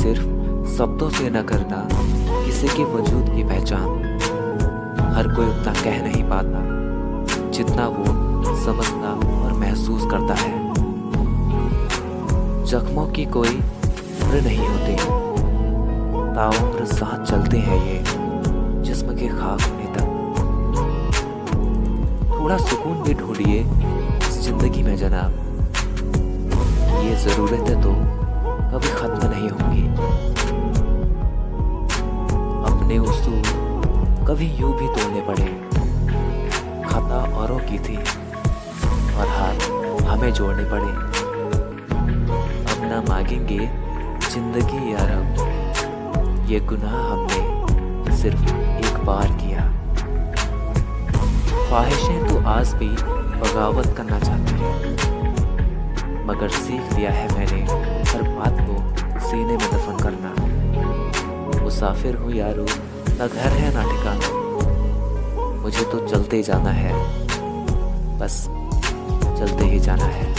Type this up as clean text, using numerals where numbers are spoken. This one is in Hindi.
सिर्फ शब्दों से न करना किसी के वजूद की पहचान। हर कोई उतना कह नहीं पाता जितना वो समझता और महसूस करता है। जख्मों की कोई उम्र नहीं होती, ताउम्र साथ चलते हैं ये जिस्म के खाक होने तक। थोड़ा सुकून भी ढूंढिए इस जिंदगी में जनाब, ये ज़रूरतें तो कभी खत्म नहीं होंगी। अपने उसूल कभी यूं भी तोड़ने पड़े, खता औरों की थी और हाथ हमें जोड़ने पड़े। अब ना मांगेंगे जिंदगी या रब, ये गुनाह हमने सिर्फ एक बार किया। ख्वाहिशें तो आज भी बगावत करना चाहती हैं, मगर सीख लिया है मैंने हर बात को सीने में दफन करना। मुसाफिर हूँ यारो, ना घर है ना ठिकाना, मुझे तो चलते जाना है, बस चलते ही जाना है।